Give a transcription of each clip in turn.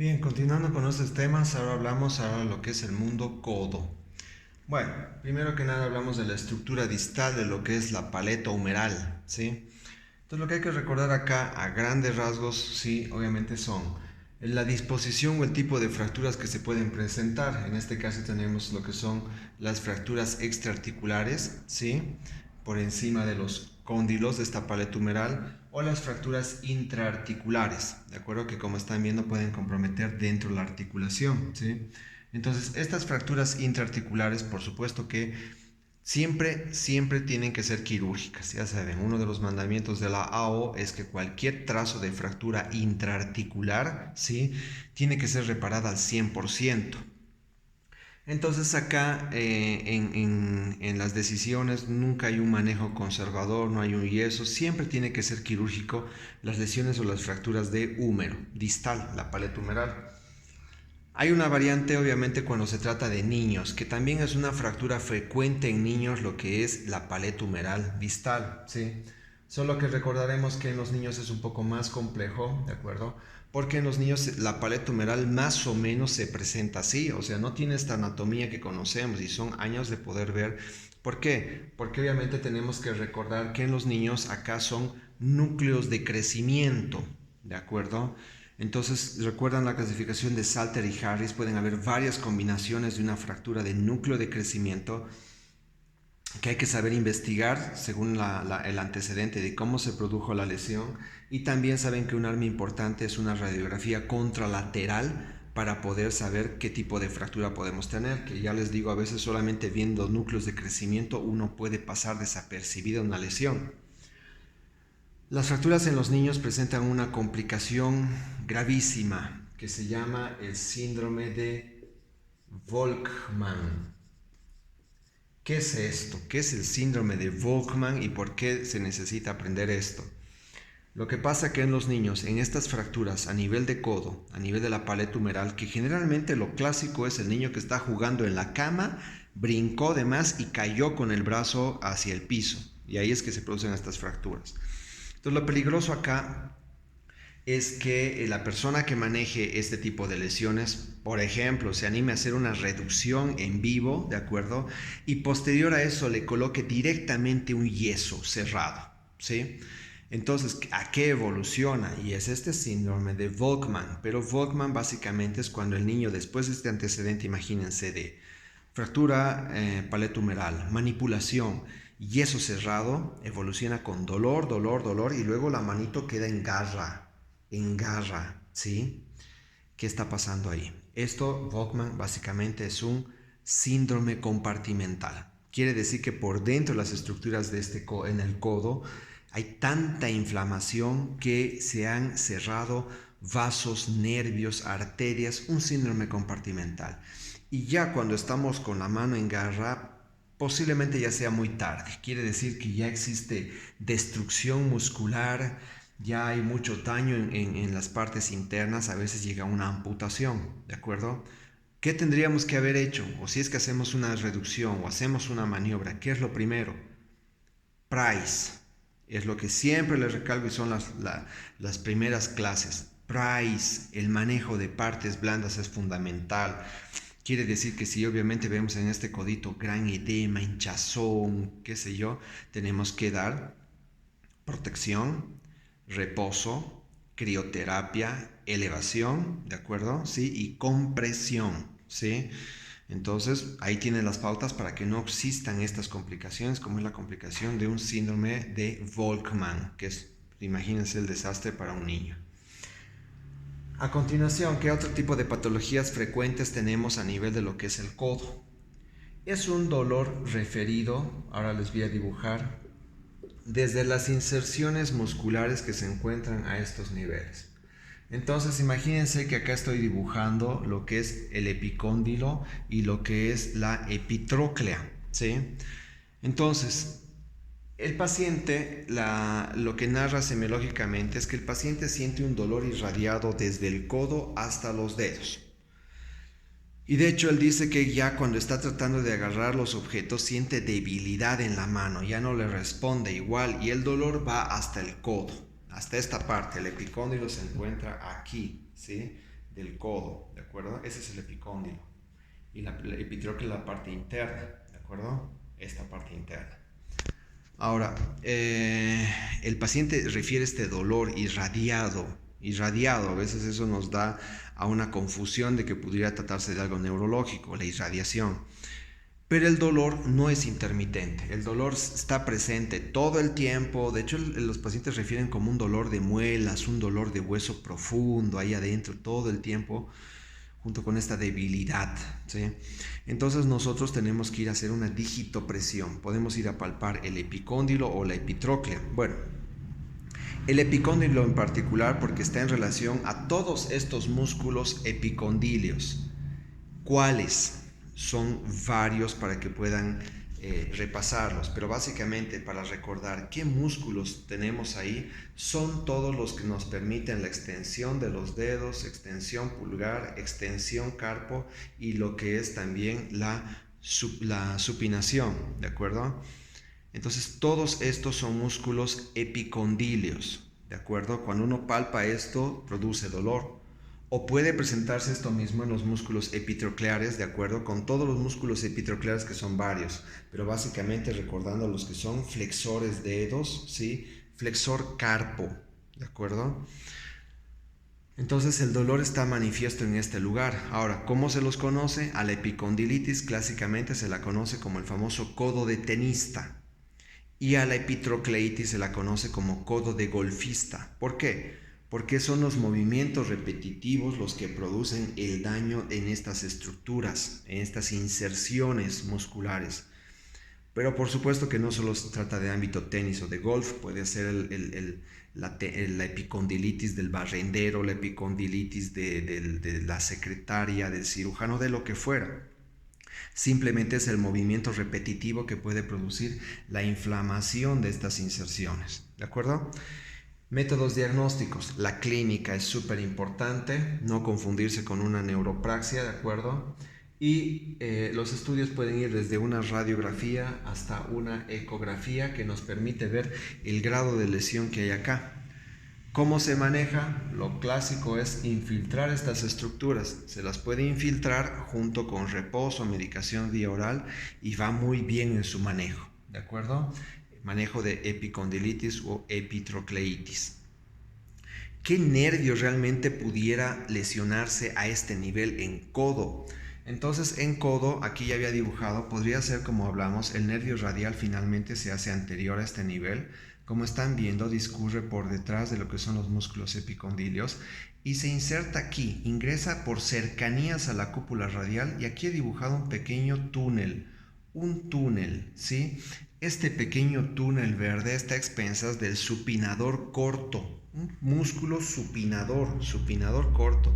Bien, continuando con nuestros temas, ahora hablamos de lo que es el mundo codo. Bueno, primero que nada hablamos de la estructura distal de lo que es la paleta humeral, ¿sí? Entonces lo que hay que recordar acá a grandes rasgos, sí, obviamente son la disposición o el tipo de fracturas que se pueden presentar. En este caso tenemos lo que son las fracturas extraarticulares, ¿sí? Por encima de los cóndilos de esta paleta humeral, o las fracturas intraarticulares, ¿de acuerdo? Que como están viendo pueden comprometer dentro de la articulación, ¿sí? Entonces estas fracturas intraarticulares, por supuesto que siempre tienen que ser quirúrgicas. Ya saben, uno de los mandamientos de la AO es que cualquier trazo de fractura intraarticular, ¿sí?, tiene que ser reparada al 100%. Entonces acá en las decisiones nunca hay un manejo conservador, no hay un yeso, siempre tiene que ser quirúrgico las lesiones o las fracturas de húmero, distal, la paleta humeral. Hay una variante obviamente cuando se trata de niños, que también es una fractura frecuente en niños, lo que es la paleta humeral distal, ¿sí? Solo que recordaremos que en los niños es un poco más complejo, ¿de acuerdo? Porque en los niños la paleta humeral más o menos se presenta así, o sea, no tiene esta anatomía que conocemos y son años de poder ver. ¿Por qué? Porque obviamente tenemos que recordar que en los niños acá son núcleos de crecimiento, ¿de acuerdo? Entonces, recuerdan la clasificación de Salter y Harris, pueden haber varias combinaciones de una fractura de núcleo de crecimiento que hay que saber investigar según el antecedente de cómo se produjo la lesión, y también saben que un arma importante es una radiografía contralateral para poder saber qué tipo de fractura podemos tener, que ya les digo, a veces solamente viendo núcleos de crecimiento uno puede pasar desapercibida una lesión. Las fracturas en los niños presentan una complicación gravísima que se llama el síndrome de Volkmann. ¿Qué es esto? ¿Qué es el síndrome de Volkmann y por qué se necesita aprender esto? Lo que pasa que en los niños, en estas fracturas a nivel de codo, a nivel de la paleta humeral, que generalmente lo clásico es el niño que está jugando en la cama, brincó de más y cayó con el brazo hacia el piso. Y ahí es que se producen estas fracturas. Entonces lo peligroso acá es que la persona que maneje este tipo de lesiones, por ejemplo, se anime a hacer una reducción en vivo, ¿de acuerdo? Y posterior a eso le coloque directamente un yeso cerrado, ¿sí? Entonces, ¿a qué evoluciona? Y es este síndrome de Volkmann. Pero Volkmann básicamente es cuando el niño, después de este antecedente, imagínense, de fractura paleta humeral, manipulación, yeso cerrado, evoluciona con dolor, y luego la manito queda en garra, ¿sí? ¿Qué está pasando ahí? Esto, Volkmann, básicamente es un síndrome compartimental. Quiere decir que por dentro de las estructuras de en el codo hay tanta inflamación que se han cerrado vasos, nervios, arterias, un síndrome compartimental. Y ya cuando estamos con la mano en garra, posiblemente ya sea muy tarde. Quiere decir que ya existe destrucción muscular, ya hay mucho daño en las partes internas, a veces llega una amputación, ¿de acuerdo? ¿Qué tendríamos que haber hecho? O si es que hacemos una reducción o hacemos una maniobra, ¿qué es lo primero? Price. Es lo que siempre les recalco y son las primeras clases. Price, el manejo de partes blandas es fundamental. Quiere decir que si obviamente vemos en este codito gran edema, hinchazón, qué sé yo, tenemos que dar protección, reposo, crioterapia, elevación, ¿de acuerdo? ¿Sí? Y compresión, ¿sí? Entonces, ahí tienen las pautas para que no existan estas complicaciones, como es la complicación de un síndrome de Volkmann, que es, imagínense, el desastre para un niño. A continuación, ¿qué otro tipo de patologías frecuentes tenemos a nivel de lo que es el codo? Es un dolor referido, ahora les voy a dibujar, desde las inserciones musculares que se encuentran a estos niveles. Entonces imagínense que acá estoy dibujando lo que es el epicóndilo y lo que es la epitróclea, ¿sí? Entonces, el paciente, lo que narra semiológicamente es que el paciente siente un dolor irradiado desde el codo hasta los dedos. Y de hecho él dice que ya cuando está tratando de agarrar los objetos siente debilidad en la mano, ya no le responde igual y el dolor va hasta el codo, hasta esta parte. El epicóndilo se encuentra aquí, ¿sí? del codo, ¿de acuerdo? Ese es el epicóndilo. Y la epitróclea es la parte interna, ¿de acuerdo? Esta parte interna. Ahora, el paciente refiere este dolor irradiado, a veces eso nos da a una confusión de que pudiera tratarse de algo neurológico, la irradiación. Pero el dolor no es intermitente, el dolor está presente todo el tiempo. De hecho, los pacientes refieren como un dolor de muelas, un dolor de hueso profundo ahí adentro todo el tiempo, junto con esta debilidad, ¿sí? Entonces nosotros tenemos que ir a hacer una digitopresión. Podemos ir a palpar el epicóndilo o la epitróclea. Bueno, el epicóndilo en particular porque está en relación a todos estos músculos epicondilios. ¿Cuáles? Son varios para que puedan repasarlos, pero básicamente para recordar qué músculos tenemos ahí, son todos los que nos permiten la extensión de los dedos, extensión pulgar, extensión carpo y lo que es también la supinación, ¿de acuerdo? Entonces todos estos son músculos epicondilios, ¿de acuerdo? Cuando uno palpa esto produce dolor. O puede presentarse esto mismo en los músculos epitrocleares, de acuerdo, con todos los músculos epitrocleares que son varios, pero básicamente recordando los que son flexores dedos, ¿sí? Flexor carpo, ¿de acuerdo? Entonces el dolor está manifiesto en este lugar. Ahora, ¿cómo se los conoce? A la epicondilitis clásicamente se la conoce como el famoso codo de tenista y a la epitrocleitis se la conoce como codo de golfista. ¿Por qué? Porque son los movimientos repetitivos los que producen el daño en estas estructuras, en estas inserciones musculares. Pero por supuesto que no solo se trata de ámbito tenis o de golf, puede ser la epicondilitis del barrendero, la epicondilitis de la secretaria, del cirujano, de lo que fuera. Simplemente es el movimiento repetitivo que puede producir la inflamación de estas inserciones, ¿de acuerdo? Métodos diagnósticos. La clínica es súper importante, no confundirse con una neuropraxia, ¿de acuerdo? Y los estudios pueden ir desde una radiografía hasta una ecografía que nos permite ver el grado de lesión que hay acá. ¿Cómo se maneja? Lo clásico es infiltrar estas estructuras. Se las puede infiltrar junto con reposo, medicación vía oral y va muy bien en su manejo, ¿de acuerdo? Manejo de epicondilitis o epitrocleitis. ¿Qué nervio realmente pudiera lesionarse a este nivel en codo? Entonces en codo, aquí ya había dibujado, podría ser como hablamos, el nervio radial finalmente se hace anterior a este nivel. Como están viendo, discurre por detrás de lo que son los músculos epicondilios y se inserta aquí, ingresa por cercanías a la cúpula radial y aquí he dibujado un pequeño túnel, ¿sí? Este pequeño túnel verde está a expensas del supinador corto, un músculo supinador corto.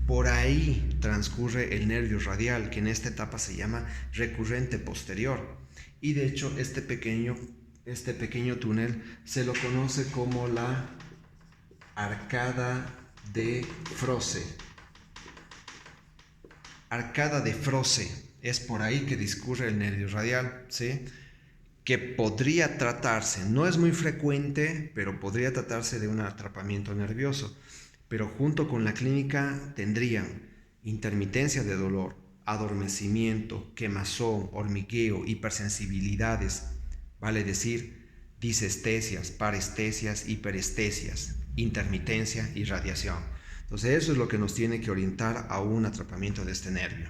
Por ahí transcurre el nervio radial, que en esta etapa se llama recurrente posterior. Y de hecho, este pequeño túnel se lo conoce como la arcada de Froese. Arcada de Froese. Es por ahí que discurre el nervio radial, ¿sí? Que podría tratarse, no es muy frecuente, pero podría tratarse de un atrapamiento nervioso. Pero junto con la clínica tendrían intermitencia de dolor, adormecimiento, quemazón, hormigueo, hipersensibilidades, vale decir, disestesias, parestesias, hiperestesias, intermitencia y radiación. Entonces eso es lo que nos tiene que orientar a un atrapamiento de este nervio.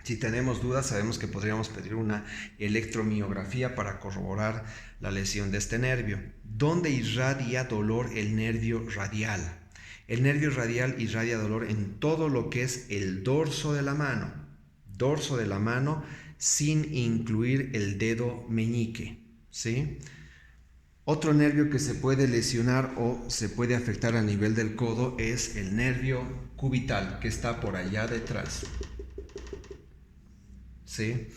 Si tenemos dudas, sabemos que podríamos pedir una electromiografía para corroborar la lesión de este nervio. ¿Dónde irradia dolor el nervio radial? El nervio radial irradia dolor en todo lo que es el dorso de la mano, sin incluir el dedo meñique, ¿sí? Otro nervio que se puede lesionar o se puede afectar a nivel del codo es el nervio cubital, que está por allá detrás, ¿sí?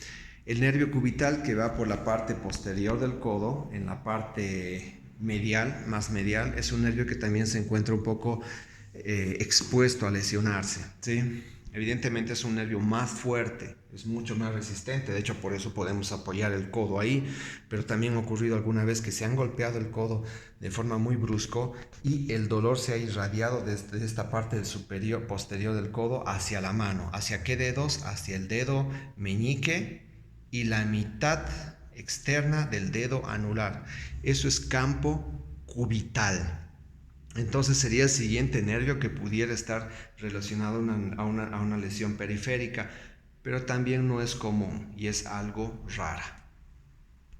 El nervio cubital, que va por la parte posterior del codo, en la parte medial, más medial, es un nervio que también se encuentra un poco expuesto a lesionarse, ¿sí? Evidentemente es un nervio más fuerte, es mucho más resistente, de hecho por eso podemos apoyar el codo ahí, pero también ha ocurrido alguna vez que se han golpeado el codo de forma muy brusco y el dolor se ha irradiado desde esta parte del superior, posterior del codo hacia la mano. ¿Hacia qué dedos? Hacia el dedo meñique y la mitad externa del dedo anular. Eso es campo cubital. Entonces sería el siguiente nervio que pudiera estar relacionado a una lesión periférica, pero también no es común y es algo rara.